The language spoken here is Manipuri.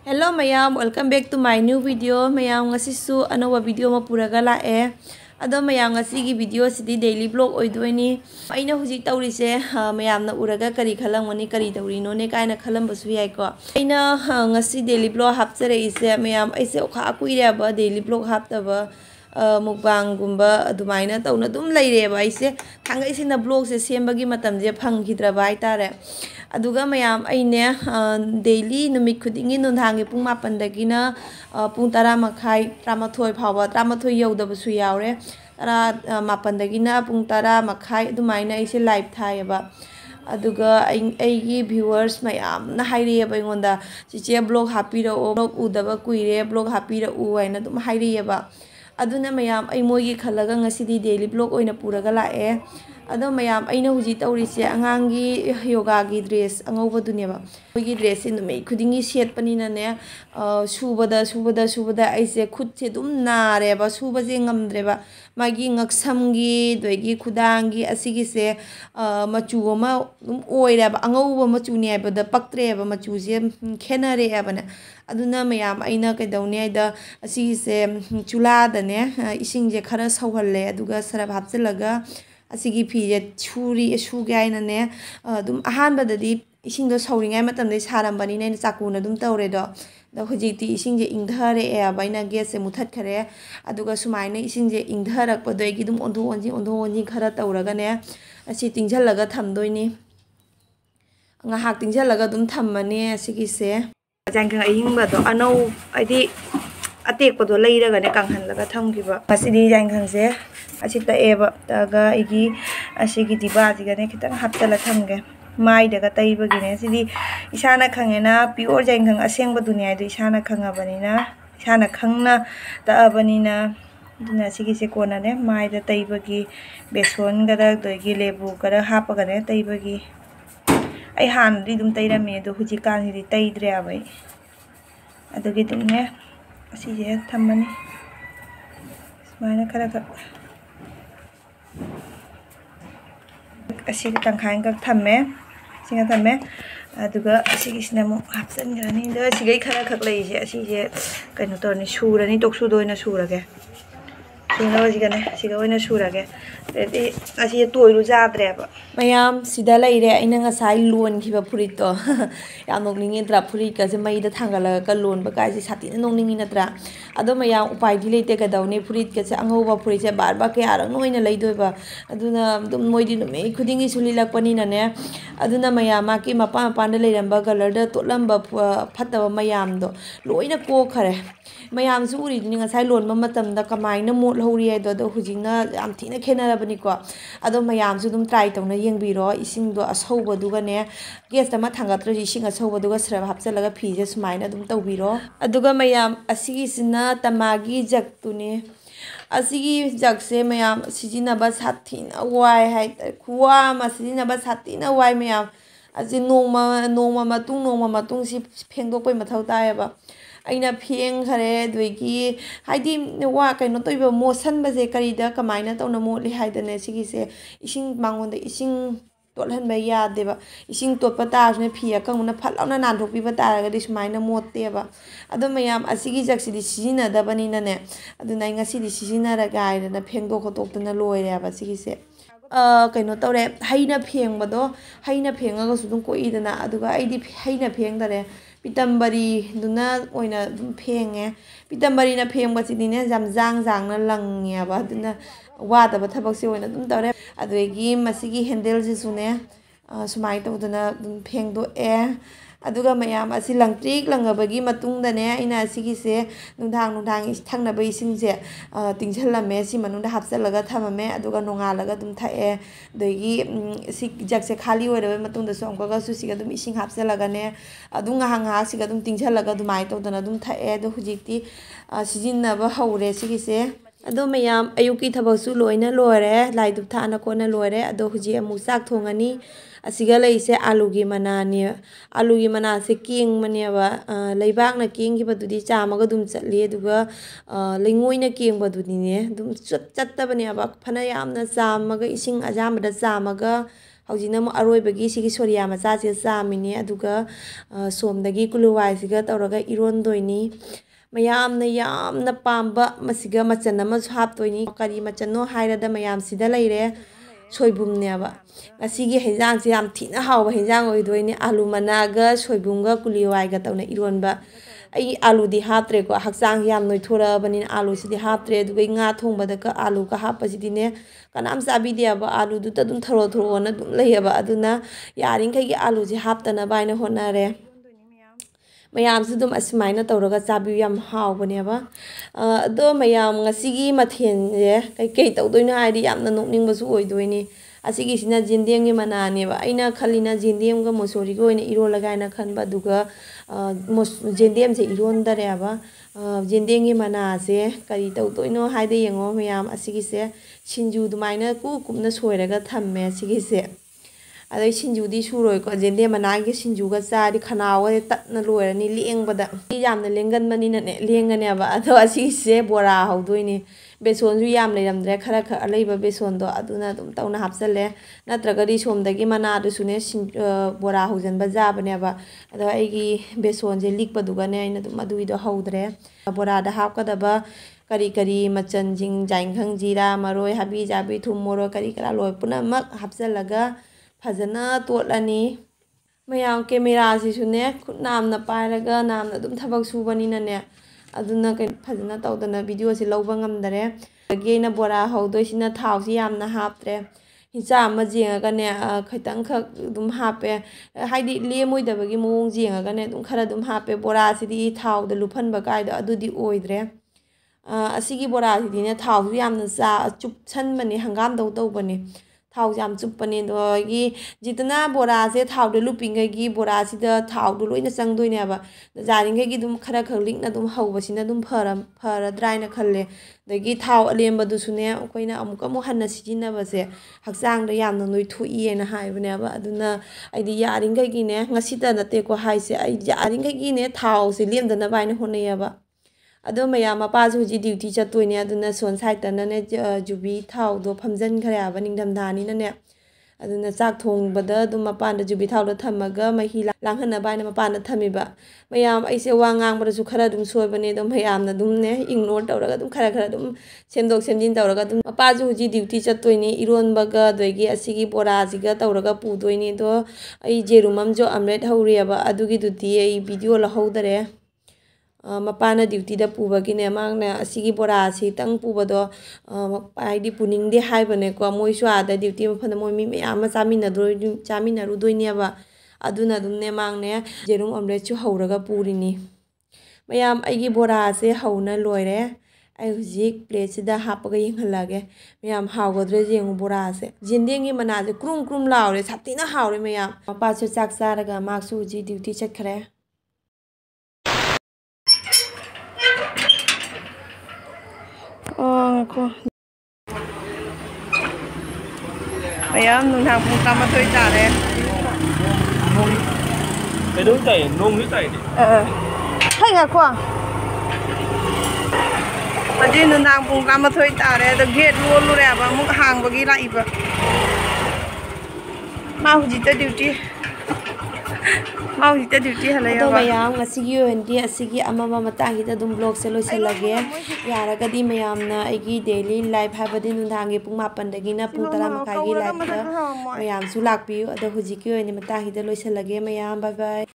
Hello mayam, welcome back to my new video. Mayam ngasisu anawa video ma puraga lae. Ado mayam ngasigi video sidi daily vlog oidoini. Aina hujik tawrise mayam na uraga kari khalamani kari tawrino ne kaina khalambasu yai ko. Aina ngasi daily vlog hapchare ise mayam aise okha akuire ba daily vlog haptaba mukbang gumba adumaina tawna dum leire ba aise thanga ise na vlog se sembagi matam je phangkhidra ba aitare. Aduga mayam aine daily numit khudingi nundhangi pung mapan dagina pung tara makhai tramathoi phawa tramathoi yaudabasu yaure tara mapan dagina pung tara makhai adumaina aise live thayaba aduga aigi viewers mayam na hairiyaba ingonda chiche blog hapira o blog udaba kuire blog hapira u aina dum hairiyaba aduna mayam ai moigi khalaga ngasidi daily blog oina puraga lae ado mayam aina huji tawrise angangi yoga gi dress angauba duneba moigi dress in me khudingi set panina ne subada aise khutse dum nare ba suba je ngamdre ba magi ngaksamgi doigi khudangi asigi se machu ma dum oira ba angauba machu ne ba da paktre ba machu je khenare abana aduna mayam aina kaidawne aida asigi se chula da ne ising je khara sawhalle aduga sarab hapchilaga asigi phi je churi suge aina ne dum ahan badadi ising do sawringai matam de sarambani ne chakuna dum tawre do da hujiti ising je ingthare e abaina gas se muthat khare aduga sumaina ising je ingtharak padoi gi dum ondu onji khara tawraga ne asi tingjallaga thamdoini nga hak tingjallaga dum thammani asigi se jangkang ahingba do anau adi atek pado leiraga ne kanghanlaga thamgiba asidi jangkang se asita eba taga igi asigi dibaji ga ne kitang haptala thamge mai daga taibagi ne sidi isana khangena pure jangkang asengba dunia do isana khangabani na isana khangna ta abani na duna sigi se kona ne mai da taibagi beson gara doigi lebu gara hapaga ne taibagi ai han di dum tairame do hujikan hidi taidre abai adugi dum ne asi je thammani smana khara ka asi tangkhain ka thamme singa thamme aduga asi gisna mo hapsan grani da sigai khara khak lai je asi je kaino torni surani toksu doina surage sura jigane siga oina surage edi asi toiru jadre ba mayam sida laire aina nga sai lon khiba furit to ya nokningi dra furit ka je mai da thangala ka lon ba kai sati na nokningi na dra ado mayam upai di leite ka dawne furit ka se angho ba furit se bar ba ke arang noina leidoi ba aduna dum moidi no me khudingi suli lakpani na ne aduna mayam ma ki mapa da leiramba color da totlamba phattaba mayam do loina ko khare mayam su uri ni nga sai lon ma matam da kamaina mot hori ai do hujingna am thina khenarabani ko ado mayam su dum try tawna yengbiro ising do asauba duga ne gas ta ma thangatra ising asauba duga srab hapchalaga phi je sumaina dum tawbiro aduga mayam asigi sina tamagi jaktune asigi jakse mayam sijina ba sathina wai hai khuwa ma sijina ba sathina wai mayam aji nongma matung si phengdok pai mathau ta ba aina pheng khare doigi haidi wa kaino toiba motion baje karida kamaina tawna moli haidane sigi se ising mangonda ising tolhan ba ya deba ising totpa tarne phia kanguna phalawna nanthok pi ba taraga di sumaina motte ba ado mayam asigi jaksidi sijina dabani na ne aduna ngasi di sijina ra gaida na phengdok khotok na loire ba sigi se kaino tawre haina phengbado haina phengaga sudum ko idana aduga aidi haina phengdare pitambari duna oina dum phenge pitambari na phengba sidine jamjang na langya ba duna wada ba thabak se oina dum tawre adugi masigi handle ji sune sumai tawduna dum phengdo e aduga mayam asi langtrik langabagi matung da ne ina asigi se nundang thangna bai sing je tingchallame si manunda hapchalaga thamame aduga nongalaga dum thae degi si jakse khali oirabe matung da somka ga su siga dum ising hapchalaga ne adunga hanga siga dum tingchalaga dumai tawdana dum thae do hujikti sijinna ba haure sigi se ado mayam ayuki thabasu loina loire laidup thana kona loire ado huji amu sak thongani asiga leise alugi mana se king mania ba leibak na king ki badudi chamaga dum chatli aduga lengoi na king badudi ne dum chatta bania ba phana yamna chamaga ising ajamada chamaga ꯍꯧꯖꯤꯛꯅ ꯑꯃꯨꯛ ꯑꯔꯣꯏꯕꯒꯤ ꯁꯤꯒꯤ ꯁꯣꯔꯤꯌꯥ ꯃꯆꯥꯁꯦ ꯆꯥꯝꯃꯤꯅꯦ ꯑꯗꯨꯒ ꯁꯣꯝꯗꯒꯤ ꯀꯨꯂꯨꯋꯥꯏꯁꯤꯒ ꯇꯧꯔꯒ ꯏꯔꯣꯟꯗꯣꯏꯅꯤ ꯃꯌꯥꯝꯅ ꯌꯥꯝꯅ ꯄꯥꯝꯕ ꯃꯁꯤꯒ ꯃꯆꯟ ꯑꯃꯁꯨ ꯍꯥꯞꯇꯣꯏꯅꯤ ꯀꯔꯤ ꯃꯆꯟꯅꯣ ꯍꯥꯏꯔꯗ ꯃꯌꯥꯝꯁꯤꯗ ꯂꯩꯔꯦ ꯁꯣꯏꯕꯨꯝꯅꯦꯕ ꯉꯁꯤꯒꯤ ꯍꯦꯟꯖꯥꯡꯁꯦ ꯌꯥꯝ ꯊꯤꯅ ꯍꯥꯎꯕ ꯍꯦꯟꯖꯥꯡ ꯑꯣꯏꯗꯣꯏꯅꯤ ꯑꯥꯂꯨ ꯃꯅꯥꯒ ꯁꯣꯏꯕꯨꯝꯒ ꯀꯨꯂꯤꯋꯥꯏꯒ ꯇꯧꯅ ꯏꯔꯣꯟꯕ ꯑꯩ ꯑꯥꯂꯨꯗꯤ ꯍꯥꯞꯇ꯭ꯔꯦꯀꯣ ꯍꯛꯆꯥꯡꯁꯦ ꯌꯥꯝ ꯅꯣꯏꯊꯣꯔꯛꯑꯕꯅꯤꯅ ꯑꯥꯂꯨꯁꯤꯗꯤ ꯍꯥꯞꯇ꯭ꯔꯦ ꯑꯗꯨꯒ ꯉꯥ ꯊꯣꯡꯕꯗꯒ ꯑꯥꯂꯨꯒ ꯍꯥꯞꯄꯁꯤꯗꯤꯅꯦ ꯀꯅꯥꯝ ꯆꯥꯕꯤꯗꯦꯕ ꯑꯥꯂꯨꯗꯨꯗ ꯑꯗꯨꯝ ꯊꯔꯣ ꯊꯔꯣꯅ ꯑꯗꯨꯝ ꯂꯩꯌꯦꯕ ꯑꯗꯨꯅ ꯌꯥꯔꯤꯈꯩꯒꯤ ꯑꯥꯂꯨꯁꯦ ꯍꯥꯞꯇꯅꯕ ꯍꯥꯏꯅ ꯍꯣꯠꯅꯔꯦ ꯃꯌꯥꯝꯁꯨ ꯑꯗꯨꯝ ꯑꯁꯨꯃꯥꯏꯅ ꯇꯧꯔꯒ ꯆꯥꯕꯤꯌꯨ ꯌꯥꯝ ꯍꯥꯎꯕꯅꯦꯕ ꯑꯗꯣ ꯃꯌꯥꯝ ꯉꯁꯤꯒꯤ ꯃꯊꯦꯜꯁꯦ ꯀꯩꯀꯩ ꯇꯧꯗꯣꯏꯅꯣ ꯍꯥꯏꯗꯤ ꯌꯥꯝꯅ ꯅꯣꯛꯅꯤꯡꯕꯁꯨ ꯑꯣꯏꯗꯣꯏꯅꯤ ꯑꯁꯤꯒꯤꯁꯤꯅ ꯖꯦꯟꯗꯦꯝꯒꯤ ꯃꯅꯥꯅꯦꯕ ꯑꯩꯅ ꯈꯜꯂꯤꯅ ꯖꯦꯟꯗꯦꯝꯒ ꯃꯣꯁꯣꯔꯤꯒ ꯑꯣꯏꯅ ꯏꯔꯣꯜꯂꯒ ꯍꯥꯏꯅ ꯈꯟꯕ ꯑꯗꯨꯒ ꯖꯦꯟꯗꯦꯝꯁꯦ ꯏꯔꯣꯟꯗꯔꯦꯕ ꯖꯦꯟꯗꯦꯝꯒꯤ ꯃꯅꯥꯁꯦ ꯀꯔꯤ ꯇꯧꯗꯣꯏꯅꯣ ꯍꯥꯏꯗ ꯌꯦꯡꯉꯣ ꯃꯌꯥꯝ ꯑꯁꯤꯒꯤꯁꯦ ꯁꯤꯡꯖꯨ ꯑꯗꯨꯃꯥꯏꯅ ꯀꯨꯞꯅ ꯁꯣꯏꯔꯒ ꯊꯝꯃꯦ ꯁꯤꯒꯤꯁꯦ ꯑꯗꯩ ꯁꯤꯡꯖꯨꯗꯤ ꯁꯨꯔꯣꯏꯀꯣ ꯖꯦꯟꯗꯦꯝ ꯃꯅꯥꯒꯤ ꯁꯤꯡꯖꯨꯒ ꯆꯥꯔꯗꯤ ꯈꯅꯥꯎꯒꯁꯦ ꯇꯠꯅ ꯂꯣꯏꯔꯅꯤ ꯂꯦꯡꯕꯗ ꯌꯥꯝꯅ ꯂꯦꯡꯒꯟꯕꯅꯤꯅꯅꯦ ꯂꯦꯡꯒꯅꯦꯕ ꯑꯗꯣ ꯑꯁꯤꯒꯤꯁꯦ ꯕꯣꯔꯥ ꯍꯧꯗꯣꯏꯅꯤ ꯕꯦꯁꯣꯟꯁꯨ ꯌꯥꯝ ꯂꯩꯔꯝꯗ꯭ꯔꯦ ꯈꯔ ꯑꯂꯩꯕ ꯕꯦꯁꯣꯟꯗꯣ ꯑꯗꯨꯅ ꯑꯗꯨꯝ ꯇꯧꯅ ꯍꯥꯞꯆꯜꯂꯦ ꯅꯠꯇ꯭ꯔꯒꯗꯤ ꯁꯣꯝꯗꯒꯤ ꯃꯅꯥꯗꯨꯁꯨꯅꯦ ꯕꯣꯔꯥ ꯍꯧꯖꯤꯟꯕ ꯌꯥꯕꯅꯦꯕ ꯑꯗꯣ ꯑꯩꯒꯤ ꯕꯦꯁꯣꯟꯁꯦ ꯂꯤꯛꯄꯗꯨꯒꯅꯦ ꯑꯩꯅ ꯑꯗꯨꯝ ꯑꯗꯨꯒꯤꯗꯣ ꯍꯧꯗ꯭ꯔꯦ ꯕꯣꯔꯥꯗ ꯍꯥꯞꯀꯗꯕ ꯀꯔꯤ ꯃꯆꯜꯁꯤꯡ ꯌꯥꯏꯉꯪ ꯖꯤꯔꯥ ꯃꯔꯣꯏ ꯍꯥꯕꯤ ꯖꯥꯕꯤ ꯊꯨꯝ ꯃꯣꯔꯣꯛ ꯀꯔꯤ ꯀꯔꯥ ꯂꯣꯏ ꯄꯨꯝꯅꯃꯛ ꯍꯥꯞꯆꯤꯜꯂꯒ ꯐꯖꯅ ꯇꯣꯠꯂꯅꯤ ꯃꯌꯥꯝ ꯀꯦꯃꯦꯔꯥꯁꯤꯁꯨꯅꯦ ꯈꯨꯠ ꯅꯥꯝꯅ ꯄꯥꯏꯔꯒ ꯅꯥꯝꯅ ꯑꯗꯨꯝ ꯊꯕꯛ ꯁꯨꯕꯅꯤꯅꯅꯦ ꯑꯗꯨꯅ ꯐꯖꯅ ꯇꯧꯗꯅ ꯚꯤꯗꯤꯑꯣꯁꯦ ꯂꯧꯕ ꯉꯝꯗꯔꯦ ꯑꯗꯒꯤ ꯑꯩꯅ ꯕꯣꯔꯥ ꯍꯧꯗꯣꯏꯁꯤꯅ ꯊꯥꯎꯁꯤ ꯌꯥꯝꯅ ꯍꯥꯞꯇ꯭ꯔꯦ ꯍꯤꯟꯆꯥꯛ ꯑꯃ ꯌꯦꯡꯉꯒꯅꯦ ꯈꯤꯇꯪꯈꯛ ꯑꯗꯨꯝ ꯍꯥꯞꯄꯦ ꯍꯥꯏꯗꯤ ꯂꯦꯝꯃꯣꯏꯗꯕꯒꯤ ꯃꯑꯣꯡ ꯌꯦꯡꯉꯒꯅꯦ ꯑꯗꯨꯝ ꯈꯔ ꯑꯗꯨꯝ ꯍꯥꯞꯄꯦ ꯕꯣꯔꯥꯁꯤꯗꯤ ꯊꯥꯎꯗ ꯂꯨꯞꯍꯟꯕ ꯀꯥꯏꯗꯣ ꯑꯗꯨꯗꯤ ꯑꯣꯏꯗ꯭ꯔꯦ ꯑꯁꯤꯒꯤ ꯕꯣꯔꯥꯁꯤꯗꯤꯅꯦ ꯊꯥꯎꯁꯨ ꯌꯥꯝꯅ ꯆꯨꯞꯁꯟꯕꯅꯦ ꯍꯪꯒꯥꯝꯗꯧ ꯇꯧꯕꯅꯦ ꯊꯥꯎꯁꯦ ꯌꯥꯝ ꯆꯨꯞꯄꯅꯦ ꯑꯗꯒꯤ ꯖꯤꯇꯅ ꯕꯣꯔꯥꯁꯦ ꯊꯥꯎꯗ ꯂꯨꯞꯄꯤꯉꯩꯒꯤ ꯕꯣꯔꯥꯁꯤꯗ ꯊꯥꯎꯗꯣ ꯂꯣꯏꯅ ꯆꯪꯗꯣꯏꯅꯦꯕ ꯌꯥꯔꯤꯈꯩꯒꯤ ꯑꯗꯨꯝ ꯈꯔ ꯂꯤꯛꯅ ꯑꯗꯨꯝ ꯍꯧꯕꯁꯤꯅ ꯑꯗꯨꯝ ꯐꯔꯗ꯭ꯔꯥ ꯍꯥꯏꯅ ꯈꯜꯂꯦ ꯑꯗꯒꯤ ꯊꯥꯎ ꯑꯂꯦꯝꯕꯗꯨꯁꯨꯅꯦ ꯑꯩꯈꯣꯏꯅ ꯑꯃꯨꯛ ꯍꯟꯅ ꯁꯤꯖꯤꯟꯅꯕꯁꯦ ꯍꯛꯆꯥꯡꯗ ꯌꯥꯝꯅ ꯅꯣꯏꯊꯣꯛꯏꯅꯍꯥꯏꯕꯅꯦꯕ ꯑꯗꯨꯅ ꯑꯩꯗꯤ ꯌꯥꯔꯤꯈꯩꯒꯤꯅꯦ ꯉꯁꯤꯇ ꯅꯠꯇꯦꯀꯣ ꯍꯥꯏꯁꯦ ꯑꯩ ꯌꯥꯔꯤꯈꯩꯒꯤꯅꯦ ꯊꯥꯎꯁꯦ ꯂꯦꯝꯗꯅꯕ ꯍꯥꯏꯅ ꯍꯣꯠꯅꯩꯑꯕ ꯑꯗꯣ ꯃꯌꯥꯝ ꯃꯄꯥꯁꯨ ꯍꯧꯖꯤꯛ ꯗ꯭ꯌꯨꯇꯤ ꯆꯠꯇꯣꯏꯅꯦ ꯑꯗꯨꯅ ꯁꯣꯟ ꯁꯥꯏꯠꯇꯅꯅꯦ ꯖꯨꯕꯤ ꯊꯥꯎꯗꯣ ꯐꯝꯖꯤꯟꯈ꯭ꯔꯦ ꯍꯥꯏꯕ ꯅꯤꯡꯊꯝꯊꯥꯅꯤꯅꯅꯦ ꯑꯗꯨꯅ ꯆꯥꯛ ꯊꯣꯡꯕꯗ ꯑꯗꯨꯝ ꯃꯄꯥꯟꯗ ꯖꯨꯕꯤ ꯊꯥꯎꯗꯣ ꯊꯝꯃꯒ ꯃꯍꯤ ꯂꯥꯡꯍꯟꯅꯕ ꯍꯥꯏꯅ ꯃꯄꯥꯟꯗ ꯊꯝꯃꯤꯕ ꯃꯌꯥꯝ ꯑꯩꯁꯦ ꯋꯥ ꯉꯥꯡꯕꯗꯁꯨ ꯈꯔ ꯑꯗꯨꯝ ꯁꯣꯏꯕꯅꯦ ꯑꯗꯨꯝ ꯃꯌꯥꯝꯅ ꯑꯗꯨꯝꯅꯦ ꯏꯒꯅꯣꯔ ꯇꯧꯔꯒ ꯑꯗꯨꯝ ꯈꯔ ꯑꯗꯨꯝ ꯁꯦꯝꯗꯣꯛ ꯁꯦꯝꯖꯤꯟ ꯇꯧꯔꯒ ꯑꯗꯨꯝ ꯃꯄꯥꯁꯨ ꯍꯧꯖꯤꯛ ꯗ꯭ꯌꯨꯇꯤ ꯆꯠꯇꯣꯏꯅꯤ ꯏꯔꯣꯟꯕꯒ ꯑꯗꯒꯤ ꯑꯁꯤꯒꯤ ꯕꯣꯔꯥꯁꯤꯒ ꯇꯧꯔꯒ ꯄꯨꯗꯣꯏꯅꯤ ꯑꯗꯣ ꯑꯩ ꯖꯦꯔꯨꯝ ꯑꯃꯁꯨ ꯑꯝꯂꯦꯠ ꯍꯧꯔꯤꯑꯕ ꯑꯗꯨꯒꯤꯗꯨꯗꯤ ꯑꯩ ꯚꯤꯗꯤꯑꯣ ꯂꯧꯍꯧꯗꯔꯦ ꯃꯄꯥꯅ ꯗ꯭ꯌꯨꯇꯤꯗ ꯄꯨꯕꯒꯤꯅꯦ ꯃꯥꯅ ꯑꯁꯤꯒꯤ ꯕꯣꯔꯥꯁꯤꯇꯪ ꯄꯨꯕꯗꯣ ꯍꯥꯏꯗꯤ ꯄꯨꯅꯤꯡꯗꯦ ꯍꯥꯏꯕꯅꯦꯀꯣ ꯃꯣꯏꯁꯨ ꯑꯥꯗ ꯗ꯭ꯌꯨꯇꯤ ꯃꯐꯝꯗ ꯃꯣꯏ ꯃꯤ ꯃꯌꯥꯝ ꯑꯃ ꯆꯥꯃꯤꯟꯅꯔꯨꯗꯣꯏꯅꯦꯕ ꯑꯗꯨꯅ ꯑꯗꯨꯝꯅꯦ ꯃꯥꯡꯅꯦ ꯖꯦꯔꯨꯝ ꯑꯝꯂꯦꯠꯁꯨ ꯍꯧꯔꯒ ꯄꯨꯔꯤꯅꯤ ꯃꯌꯥꯝ ꯑꯩꯒꯤ ꯕꯣꯔꯥꯁꯦ ꯍꯧꯅ ꯂꯣꯏꯔꯦ ꯑꯩ ꯍꯧꯖꯤꯛ ꯄ꯭ꯂꯦꯠꯁꯤꯗ ꯍꯥꯞꯄꯒ ꯌꯦꯡꯍꯜꯂꯛꯑꯒꯦ ꯃꯌꯥꯝ ꯍꯥꯎꯒꯗ꯭ꯔꯦ ꯌꯦꯡꯉꯨ ꯕꯣꯔꯥꯁꯦ ꯖꯦꯟꯗꯦꯝꯒꯤ ꯃꯅꯥꯁꯦ ꯀ꯭ꯔꯨꯝ ꯂꯥꯎꯔꯦ ꯁꯥꯊꯤꯅ ꯍꯥꯎꯔꯦ ꯃꯌꯥꯝ ꯃꯄꯥꯁꯨ ꯆꯥꯛ ꯆꯥꯔꯒ ꯃꯥꯁꯨ ꯍꯧꯖꯤꯛ ꯗ꯭ꯌꯨꯇꯤ ꯆꯠꯈ꯭ꯔꯦ ꯃꯌꯥꯝ ꯅꯨꯡꯗꯥꯡ ꯄꯨꯡ 12 ꯇꯥꯔꯦ Kailangan tayo, nung tayo. Hay ngako. Adi nunang pung 12 tare da gate lolure aba muk hangbagi laiba. Ma hujita duty halaya ꯑꯗꯣ ba. ꯃꯌꯥꯝ ꯉꯁꯤꯒꯤ ꯑꯣꯏꯅꯗꯤ ꯑꯁꯤꯒꯤ ꯑꯃꯃ ꯃꯇꯥꯡꯒꯤꯗ ꯑꯗꯨꯝ ꯕ꯭ꯂꯣꯒꯁꯦ ꯂꯣꯏꯁꯤꯜꯂꯒꯦ ꯌꯥꯔꯒꯗꯤ ꯃꯌꯥꯝꯅ ꯑꯩꯒꯤ ꯗꯦꯂꯤ ꯂꯥꯏꯐ ꯍꯥꯏꯕꯗꯤ ꯅꯨꯡꯗꯥꯡꯒꯤ ꯄꯨꯡ 8ꯗꯒꯤꯅ ꯄꯨꯡ 10 ꯃꯈꯥꯏꯒꯤ ꯂꯥꯏꯐꯇ ꯃꯌꯥꯝꯁꯨ ꯂꯥꯛꯄꯤꯌꯨ ꯑꯗꯣ ꯍꯧꯖꯤꯛꯀꯤ ꯑꯣꯏꯅ ꯃꯇꯥꯡꯁꯤꯗ ꯂꯣꯏꯁꯤꯜꯂꯒꯦ ꯃꯌꯥꯝ ꯕꯥꯏ ꯕꯥꯏ